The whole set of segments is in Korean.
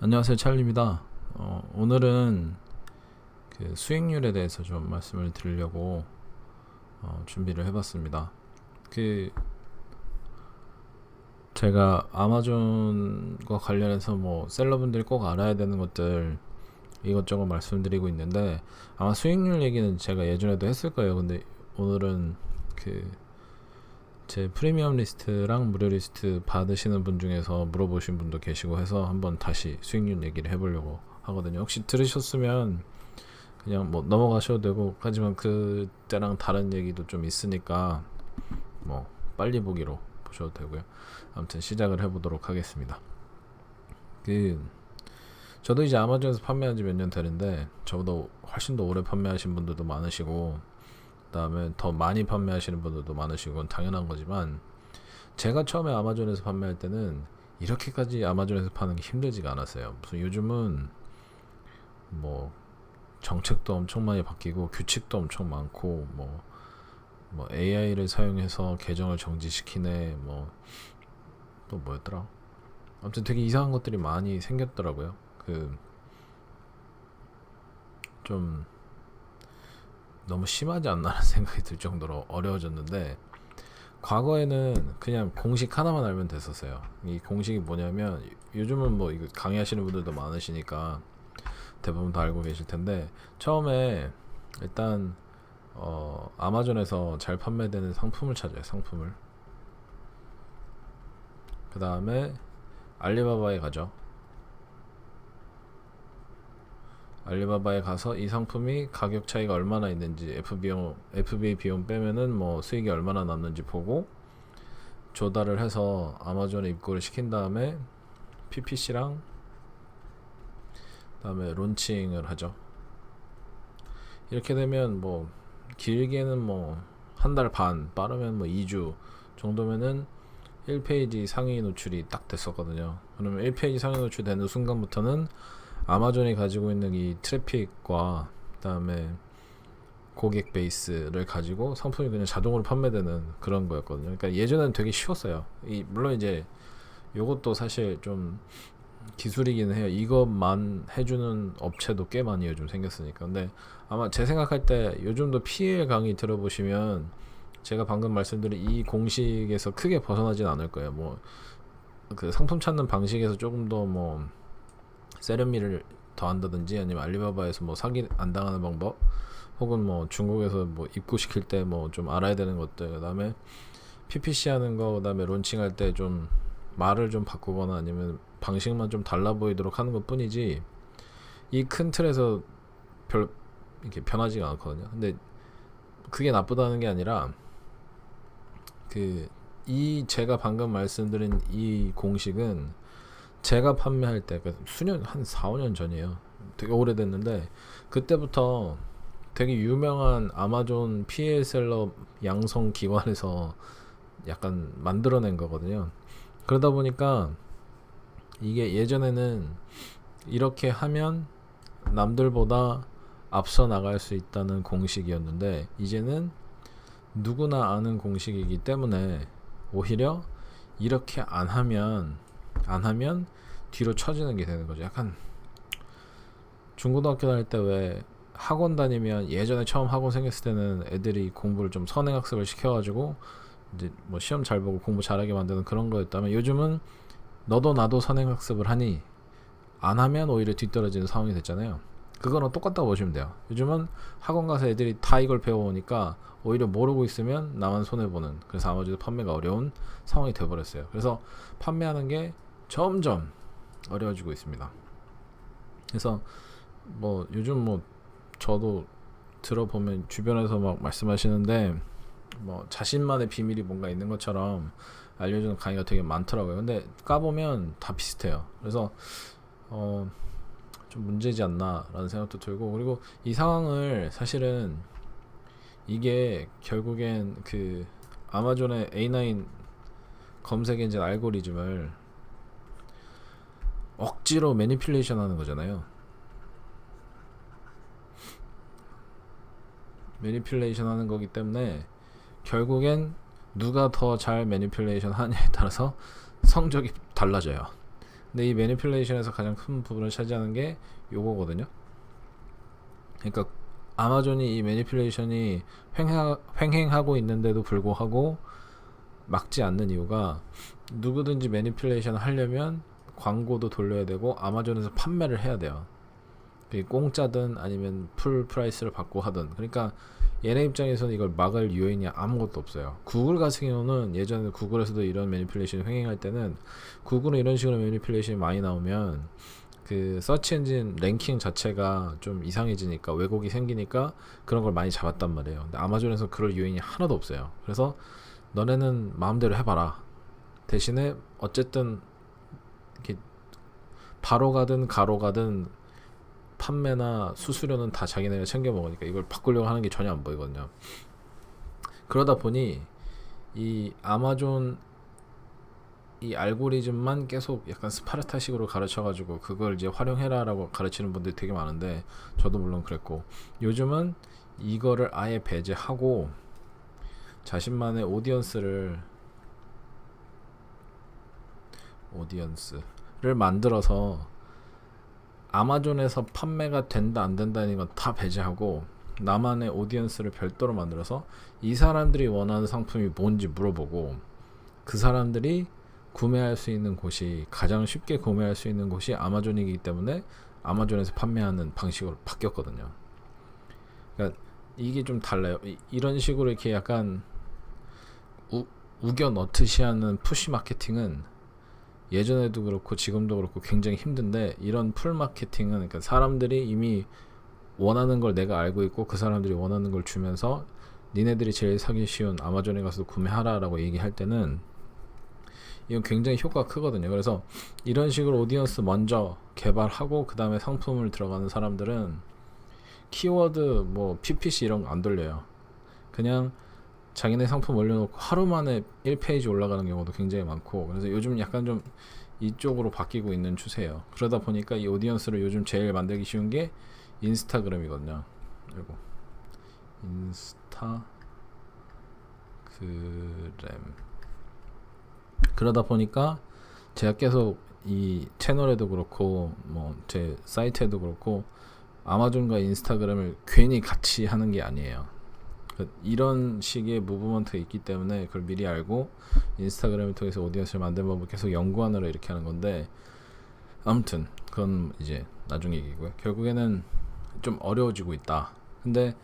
안녕하세요, 찰리입니다. 오늘은 그 수익률에 대해서 좀 말씀을 드리려고 준비를 해봤습니다. 그 제가 아마존과 관련해서 뭐 셀러분들이 꼭 알아야 되는 것들 이것저것 말씀드리고 있는데, 아마 수익률 얘기는 제가 예전에도 했을 거예요. 근데 오늘은 그 제 프리미엄 리스트랑 무료 리스트 받으시는 분 중에서 물어보신 분도 계시고 해서 한번 다시 수익률 얘기를 해보려고 하거든요. 혹시 들으셨으면 그냥 뭐 넘어가셔도 되고, 하지만 그때랑 다른 얘기도 좀 있으니까 뭐 빨리 보기로 보셔도 되고요. 아무튼 시작을 해보도록 하겠습니다. 저도 이제 아마존에서 판매한 지 몇 년 되는데, 저보다 훨씬 더 오래 판매하신 분들도 많으시고, 그 다음에 더 많이 판매하시는 분들도 많으시고, 그건 당연한 거지만, 제가 처음에 아마존에서 판매할 때는 이렇게까지 아마존에서 파는 게 힘들지가 않았어요. 무슨 요즘은 뭐 정책도 엄청 많이 바뀌고 규칙도 엄청 많고, 뭐 AI를 사용해서 계정을 정지시키네, 뭐 또 뭐였더라. 아무튼 되게 이상한 것들이 많이 생겼더라고요. 좀 너무 심하지 않나라는 생각이 들 정도로 어려워졌는데, 과거에는 그냥 공식 하나만 알면 됐었어요. 이 공식이 뭐냐면, 요즘은 뭐 이거 강의하시는 분들도 많으시니까 대부분 다 알고 계실 텐데, 처음에 일단 아마존에서 잘 판매되는 상품을 찾아요. 상품을. 그 다음에 알리바바에 가죠. 알리바바에 가서 이 상품이 가격 차이가 얼마나 있는지, FBA 비용 빼면은 뭐 수익이 얼마나 남는지 보고 조달을 해서 아마존에 입고를 시킨 다음에 PPC랑 그다음에 론칭을 하죠. 이렇게 되면 뭐 길게는 뭐 한 달 반, 빠르면 뭐 2주 정도면은 1페이지 상위 노출이 딱 됐었거든요. 그러면 1페이지 상위 노출 되는 순간부터는 아마존이 가지고 있는 이 트래픽과 그다음에 고객 베이스를 가지고 상품이 그냥 자동으로 판매되는 그런 거였거든요. 그러니까 예전에는 되게 쉬웠어요. 물론 이제 요것도 사실 좀 기술이긴 해요. 이것만 해주는 업체도 꽤 많이 요즘 생겼으니까. 근데 아마 제 생각할 때 요즘도 PL 강의 들어보시면 제가 방금 말씀드린 이 공식에서 크게 벗어나진 않을 거예요. 뭐 그 상품 찾는 방식에서 조금 더 뭐 세련미를 더한다든지, 아니면 알리바바에서 뭐 사기 안 당하는 방법, 혹은 뭐 중국에서 뭐 입고시킬 때 뭐 좀 알아야 되는 것들, 그다음에 PPC 하는 거, 그다음에 론칭할 때 좀 말을 좀 바꾸거나 아니면 방식만 좀 달라 보이도록 하는 것 뿐이지, 이 큰 틀에서 별 이렇게 변하지가 않거든요. 근데 그게 나쁘다는 게 아니라, 제가 방금 말씀드린 이 공식은 제가 판매할 때, 수년, 한 4, 5년 전이에요. 되게 오래됐는데, 그때부터 되게 유명한 아마존 PL셀러 양성 기관에서 약간 만들어낸 거거든요. 그러다 보니까 이게 예전에는 이렇게 하면 남들보다 앞서 나갈 수 있다는 공식이었는데, 이제는 누구나 아는 공식이기 때문에 오히려 이렇게 안 하면 뒤로 처지는 게 되는 거죠. 약간 중고등학교 다닐 때 왜 학원 다니면, 예전에 처음 학원 생겼을 때는 애들이 공부를 좀 선행학습을 시켜가지고 이제 뭐 시험 잘 보고 공부 잘하게 만드는 그런 거였다면, 요즘은 너도 나도 선행학습을 하니 안 하면 오히려 뒤떨어지는 상황이 됐잖아요. 그거랑 똑같다고 보시면 돼요. 요즘은 학원 가서 애들이 다 이걸 배워오니까 오히려 모르고 있으면 나만 손해보는, 그래서 아마존에서 판매가 어려운 상황이 돼버렸어요. 그래서 판매하는 게 점점 어려워지고 있습니다. 그래서 뭐 요즘 뭐 저도 들어보면 주변에서 막 말씀하시는데, 뭐 자신만의 비밀이 뭔가 있는 것처럼 알려주는 강의가 되게 많더라고요. 근데 까보면 다 비슷해요. 그래서 좀 문제지 않나 라는 생각도 들고, 그리고 이 상황을 사실은 이게 결국엔 아마존의 A9 검색 엔진 알고리즘을 억지로 매니플레이션 하는 거잖아요. 매니플레이션 하는 거기 때문에 결국엔 누가 더 잘 매니플레이션 하냐에 따라서 성적이 달라져요. 근데 이 매니플레이션에서 가장 큰 부분을 차지하는 게 요거거든요. 그러니까 아마존이 이 매니플레이션이 횡행하고 있는데도 불구하고 막지 않는 이유가, 누구든지 매니플레이션 하려면 광고도 돌려야 되고 아마존에서 판매를 해야 돼요. 그게 공짜든 아니면 풀 프라이스를 받고 하든. 그러니까 얘네 입장에서는 이걸 막을 요인이 아무것도 없어요. 구글 같은 경우는 예전에 구글에서도 이런 매니플레이션이 횡행할 때는, 구글은 이런 식으로 매니플레이션이 많이 나오면 그 서치 엔진 랭킹 자체가 좀 이상해지니까, 왜곡이 생기니까 그런 걸 많이 잡았단 말이에요. 근데 아마존에서 그럴 요인이 하나도 없어요. 그래서 너네는 마음대로 해봐라. 대신에 어쨌든 이렇게 바로 가든 가로 가든 판매나 수수료는 다 자기네가 챙겨 먹으니까 이걸 바꾸려고 하는 게 전혀 안 보이거든요. 그러다 보니 이 아마존 이 알고리즘만 계속 약간 스파르타식으로 가르쳐가지고 그걸 이제 활용해라라고 가르치는 분들이 되게 많은데, 저도 물론 그랬고, 요즘은 이거를 아예 배제하고 자신만의 오디언스를 만들어서 아마존에서 판매가 된다 안 된다는 건 다 배제하고 나만의 오디언스를 별도로 만들어서 이 사람들이 원하는 상품이 뭔지 물어보고, 그 사람들이 구매할 수 있는 곳이, 가장 쉽게 구매할 수 있는 곳이 아마존이기 때문에 아마존에서 판매하는 방식으로 바뀌었거든요. 그러니까 이게 좀 달라요. 이런 식으로 이렇게 약간 우겨 넣듯이 하는 푸시 마케팅은 예전에도 그렇고 지금도 그렇고 굉장히 힘든데, 이런 풀 마케팅은 그러니까 사람들이 이미 원하는 걸 내가 알고 있고 그 사람들이 원하는 걸 주면서 니네들이 제일 사기 쉬운 아마존에 가서 구매하라라고 얘기할 때는 이건 굉장히 효과가 크거든요. 그래서 이런 식으로 오디언스 먼저 개발하고 그 다음에 상품을 들어가는 사람들은 키워드 뭐 PPC 이런 거 안 돌려요. 그냥 자기네 상품 올려놓고 하루 만에 1페이지 올라가는 경우도 굉장히 많고, 그래서 요즘 약간 좀 이쪽으로 바뀌고 있는 추세예요. 그러다 보니까 이 오디언스를 요즘 제일 만들기 쉬운 게 인스타그램이거든요. 그리고 인스타그램. 그러다 보니까 제가 계속 이 채널에도 그렇고 뭐 제 사이트에도 그렇고 아마존과 인스타그램을 괜히 같이 하는 게 아니에요. 이런 식의 무브먼트가 있기 때문에 그걸 미리 알고 인스타그램을 통해서 오디언스를 만드는 법을 계속 연구하느라 이렇게 하는 건데, 아무튼 그건 이제 나중 얘기고요. 결국에는 좀 어려워지고 있다. 근데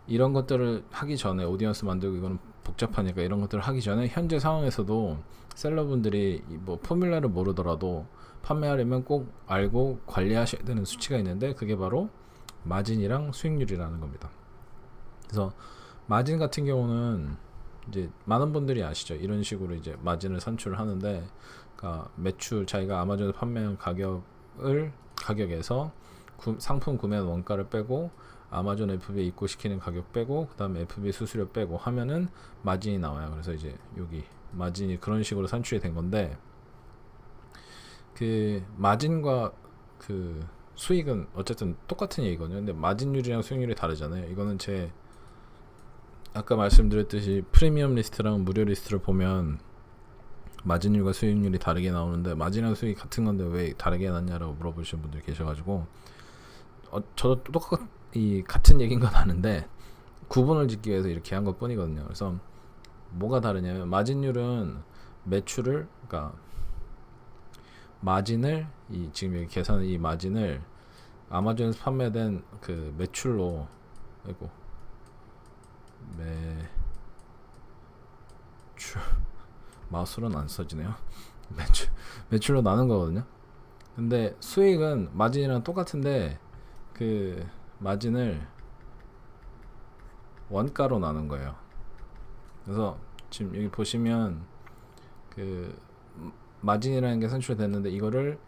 이런 것들을 하기 전에, 오디언스 만들고 이거는 복잡하니까 이런 것들을 하기 전에 현재 상황에서도 셀러분들이 뭐 포뮬라를 모르더라도 판매하려면 꼭 알고 관리하셔야 되는 수치가 있는데, 그게 바로 마진이랑 수익률이라는 겁니다. 그래서 마진 같은 경우는 이제 많은 분들이 아시죠. 이런 식으로 이제 마진을 산출을 하는데, 그러니까 매출, 자기가 아마존에서 판매한 가격에서 상품 구매 원가를 빼고 아마존 FBA에 입고시키는 가격 빼고 그 다음에 FBA 수수료 빼고 하면은 마진이 나와요. 그래서 이제 여기 마진이 그런 식으로 산출이 된 건데, 그 마진과 그 수익은 어쨌든 똑같은 얘기거든요. 근데 마진율이랑 수익률이 다르잖아요. 이거는 제 아까 말씀드렸듯이 프리미엄 리스트랑 무료 리스트를 보면 마진율과 수익률이 다르게 나오는데, 마진이랑 수익이 같은 건데 왜 다르게 났냐라고 물어보시는 분들이 계셔가지고, 저도 똑같이 같은 얘기인 건 아는데 구분을 짓기 위해서 이렇게 한 것 뿐이거든요. 그래서 뭐가 다르냐면, 마진율은 매출을, 그러니까 마진을, 이 지금 여기 계산한 이 마진을 아마존에서 판매된 그 매출로, 아이고 마우스로는 안 써지네요. 매출로 나눈 거거든요. 근데 수익은 마진이랑 똑같은데 그 마진을 원가로 나눈 거예요. 그래서 지금 여기 보시면 그 마진이라는 게 산출됐는데, 이거를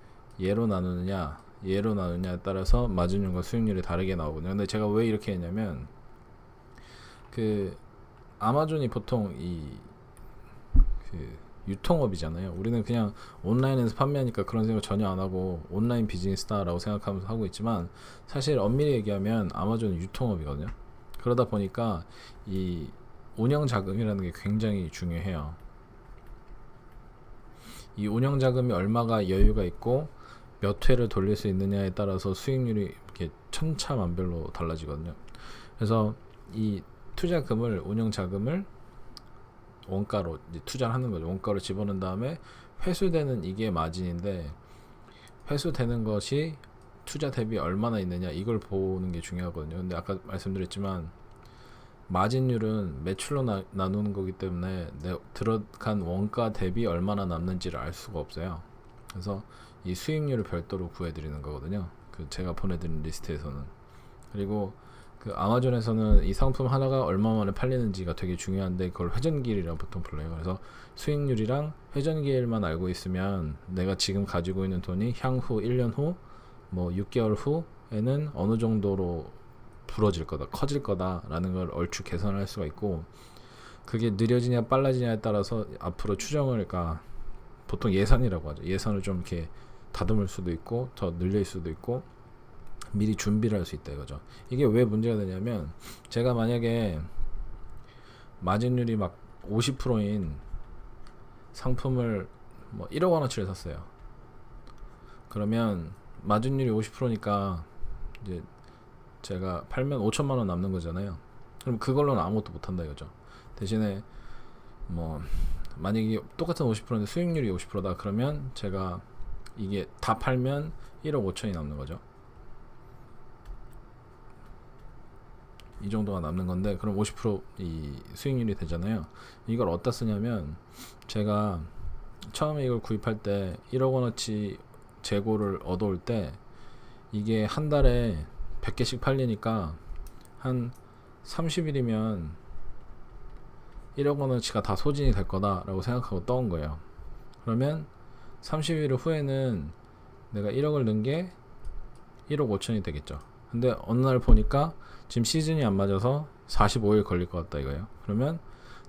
얘로 나누느냐에 따라서 마진율과 수익률이 다르게 나오거든요. 근데 제가 왜 이렇게 했냐면, 그 아마존이 보통 그 유통업이잖아요. 우리는 그냥 온라인에서 판매하니까 그런 생각 전혀 안 하고 온라인 비즈니스다라고 생각하면서 하고 있지만, 사실 엄밀히 얘기하면 아마존은 유통업이거든요. 그러다 보니까 이 운영 자금이라는 게 굉장히 중요해요. 이 운영 자금이 얼마가 여유가 있고 몇 회를 돌릴 수 있느냐에 따라서 수익률이 이렇게 천차만별로 달라지거든요. 그래서 이 투자금을 운영 자금을 원가로 이제 투자를 하는 거죠. 원가로 집어넣은 다음에 회수되는 이게 마진인데 회수되는 것이 투자 대비 얼마나 있느냐 이걸 보는 게 중요하거든요. 근데 아까 말씀드렸지만 마진율은 매출로 나누는 거기 때문에 들어간 원가 대비 얼마나 남는지를 알 수가 없어요. 그래서 이 수익률을 별도로 구해드리는 거거든요. 그 제가 보내드린 리스트에서는. 그리고 그 아마존에서는 이 상품 하나가 얼마 만에 팔리는지가 되게 중요한데 그걸 회전기일이라고 보통 불러요. 그래서 수익률이랑 회전기일만 알고 있으면 내가 지금 가지고 있는 돈이 향후 1년 후, 뭐 6개월 후에는 어느 정도로 불어질 거다, 커질 거다라는 걸 얼추 계산을 할 수가 있고, 그게 느려지냐 빨라지냐에 따라서 앞으로 추정을, 그러니까 보통 예산이라고 하죠. 예산을 좀 이렇게 다듬을 수도 있고 더 늘릴 수도 있고 미리 준비를 할 수 있다 이거죠. 이게 왜 문제가 되냐면 제가 만약에 마진율이 막 50%인 상품을 뭐 1억 원어치를 샀어요. 그러면 마진율이 50%니까 이제 제가 팔면 5천만 원 남는 거잖아요. 그럼 그걸로는 아무것도 못 한다 이거죠. 대신에 뭐 만약에 똑같은 50%인데 수익률이 50%다 그러면 제가 이게 다 팔면 1억 5천이 남는 거죠. 이 정도가 남는 건데 그럼 50%이 수익률이 되잖아요. 이걸 어디다 쓰냐면 제가 처음에 이걸 구입할 때 1억 원어치 재고를 얻어올 때 이게 한 달에 100개씩 팔리니까 한 30일이면 1억 원어치가 다 소진이 될 거다라고 생각하고 떠온 거예요. 그러면 30일 후에는 내가 1억을 넣은 게 1억 5천이 되겠죠. 근데 어느 날 보니까 지금 시즌이 안 맞아서 45일 걸릴 것 같다 이거예요. 그러면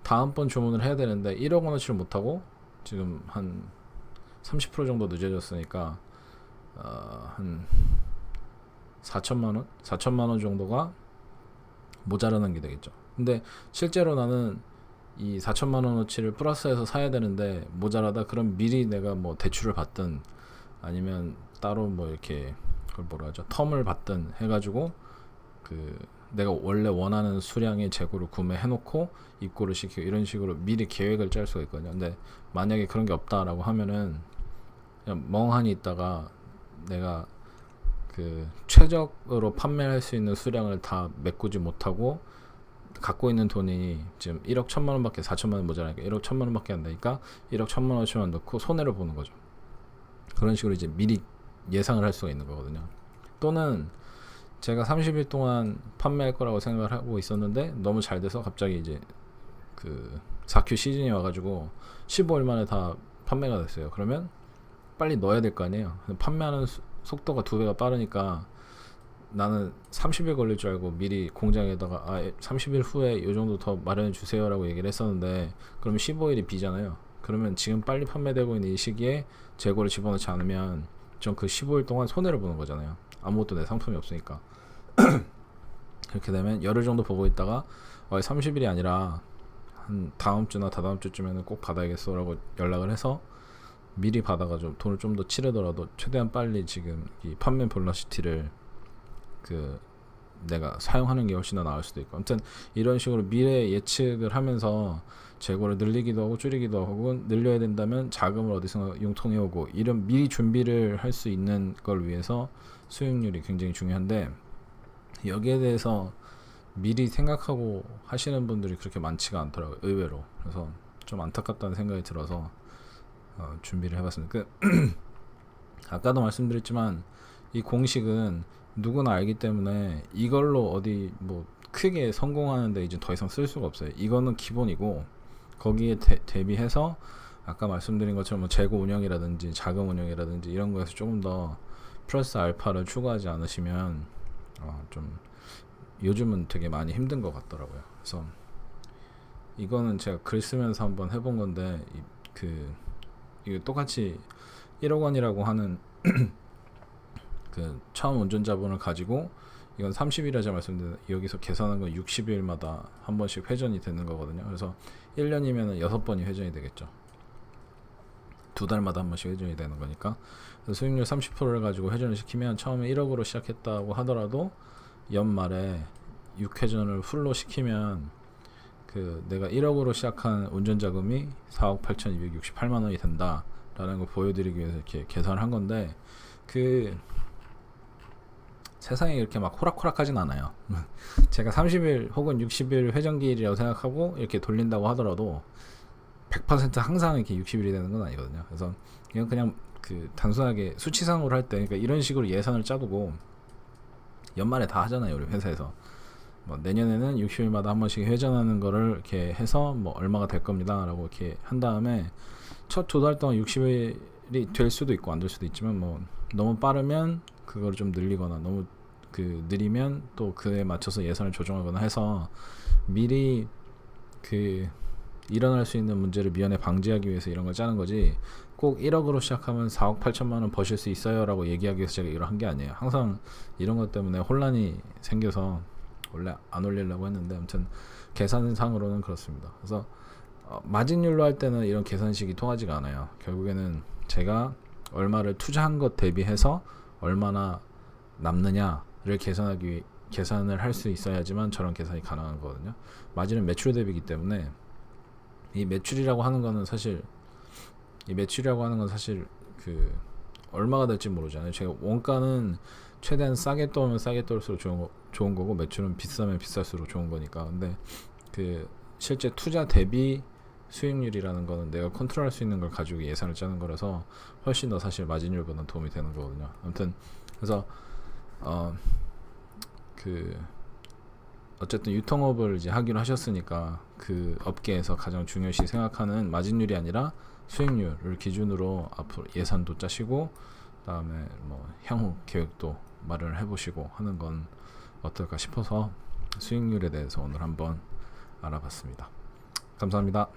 다음번 주문을 해야 되는데 1억 원어치를 못하고 지금 한 30% 정도 늦어졌으니까 한 4천만원? 4천만원 정도가 모자라는 게 되겠죠. 근데 실제로 나는 이 4천만원어치를 플러스해서 사야 되는데 모자라다 그럼 미리 내가 뭐 대출을 받든 아니면 따로 뭐 이렇게 그걸 뭐라 하죠, 텀을 받든 해가지고 그 내가 원래 원하는 수량의 재고를 구매해 놓고 입고를 시키고 이런 식으로 미리 계획을 짤 수가 있거든요. 근데 만약에 그런 게 없다라고 하면은 그냥 멍하니 있다가 내가 그 최적으로 판매할 수 있는 수량을 다 메꾸지 못하고 갖고 있는 돈이 지금 1억 1천만 원밖에 4천만 원 모자라니까 1억 1천만 원밖에 안 되니까 1억 1천만 원어치만 넣고 손해를 보는 거죠. 그런 식으로 이제 미리 예상을 할 수가 있는 거거든요. 또는 제가 30일 동안 판매할 거라고 생각을 하고 있었는데 너무 잘 돼서 갑자기 이제 그 4Q 시즌이 와가지고 15일 만에 다 판매가 됐어요. 그러면 빨리 넣어야 될 거 아니에요. 판매하는 속도가 2배가 빠르니까 나는 30일 걸릴 줄 알고 미리 공장에다가 30일 후에 이 정도 더 마련해 주세요 라고 얘기를 했었는데 그러면 15일이 비잖아요. 그러면 지금 빨리 판매되고 있는 이 시기에 재고를 집어넣지 않으면 전 그 15일 동안 손해를 보는 거잖아요. 아무것도 내 상품이 없으니까. 그렇게 되면 열흘 정도 보고 있다가 30일이 아니라 한 다음 주나 다다음 주쯤에는 꼭 받아야겠어 라고 연락을 해서 미리 받아가지고 돈을 좀 더 치르더라도 최대한 빨리 지금 이 판매 벨로시티를 그 내가 사용하는 게 훨씬 더 나을 수도 있고, 아무튼 이런 식으로 미래 예측을 하면서 재고를 늘리기도 하고 줄이기도 하고 늘려야 된다면 자금을 어디서 융통해 오고 이런 미리 준비를 할 수 있는 걸 위해서 수익률이 굉장히 중요한데 여기에 대해서 미리 생각하고 하시는 분들이 그렇게 많지가 않더라고요, 의외로. 그래서 좀 안타깝다는 생각이 들어서 준비를 해봤습니다. 아까도 말씀드렸지만 이 공식은 누구나 알기 때문에 이걸로 어디 뭐 크게 성공하는데 이제 더 이상 쓸 수가 없어요. 이거는 기본이고 거기에 대비해서 아까 말씀드린 것처럼 뭐 재고 운영이라든지 자금 운영이라든지 이런 거에서 조금 더 플러스 알파를 추가하지 않으시면 좀 요즘은 되게 많이 힘든 것 같더라고요. 그래서 이거는 제가 글 쓰면서 한번 해본 건데 이거 똑같이 1억 원이라고 하는 그 처음 운전자분을 가지고 이건 30일이라고 말씀드렸는데 여기서 계산한 건 60일마다 한 번씩 회전이 되는 거거든요. 그래서 1년이면 6번이 회전이 되겠죠. 2달마다 한 번씩 회전이 되는 거니까. 그래서 수익률 30%를 가지고 회전을 시키면 처음에 1억으로 시작했다고 하더라도 연말에 6회전을 풀로 시키면 그 내가 1억으로 시작한 운전자금이 4억 8,268만 원이 된다라는 걸 보여드리기 위해서 이렇게 계산을 한 건데, 그 세상에 이렇게 막 호락호락하진 않아요. 제가 30일 혹은 60일 회전기일이라고 생각하고 이렇게 돌린다고 하더라도 100% 항상 이렇게 60일이 되는 건 아니거든요. 그래서 이건 그냥 그 단순하게 수치상으로 할 때, 그러니까 이런 식으로 예산을 짜두고 연말에 다 하잖아요, 우리 회사에서. 뭐 내년에는 60일마다 한 번씩 회전하는 거를 이렇게 해서 뭐 얼마가 될 겁니다라고 이렇게 한 다음에 첫 2달 동안 60일이 될 수도 있고 안 될 수도 있지만, 뭐 너무 빠르면 그걸 좀 늘리거나 너무 그 느리면 또 그에 맞춰서 예산을 조정하거나 해서 미리 그 일어날 수 있는 문제를 미연에 방지하기 위해서 이런 걸 짜는 거지, 꼭 1억으로 시작하면 4억 8천만 원 버실 수 있어요 라고 얘기하기 위해서 제가 이걸 한 게 아니에요. 항상 이런 것 때문에 혼란이 생겨서 원래 안 올리려고 했는데, 아무튼 계산상으로는 그렇습니다. 그래서 마진율로 할 때는 이런 계산식이 통하지가 않아요. 결국에는 제가 얼마를 투자한 것 대비해서 얼마나 남느냐를 계산을 할 수 있어야지만 저런 계산이 가능한 거거든요. 마진은 매출 대비이기 때문에 이 매출이라고 하는 거는 사실 그 얼마가 될지 모르잖아요. 제가 원가는 최대한 싸게 떠오면 싸게 떠올수록 좋은 거고, 매출은 비싸면 비쌀수록 좋은 거니까. 근데 그 실제 투자 대비 수익률이라는 거는 내가 컨트롤할 수 있는 걸 가지고 예산을 짜는 거라서 훨씬 더 사실 마진율보다는 도움이 되는 거거든요. 아무튼 그래서 어쨌든 유통업을 이제 하기로 하셨으니까 그 업계에서 가장 중요시 생각하는 마진율이 아니라 수익률을 기준으로 앞으로 예산도 짜시고, 그다음에 뭐 향후 계획도 마련을 해보시고 하는 건 어떨까 싶어서 수익률에 대해서 오늘 한번 알아봤습니다. 감사합니다.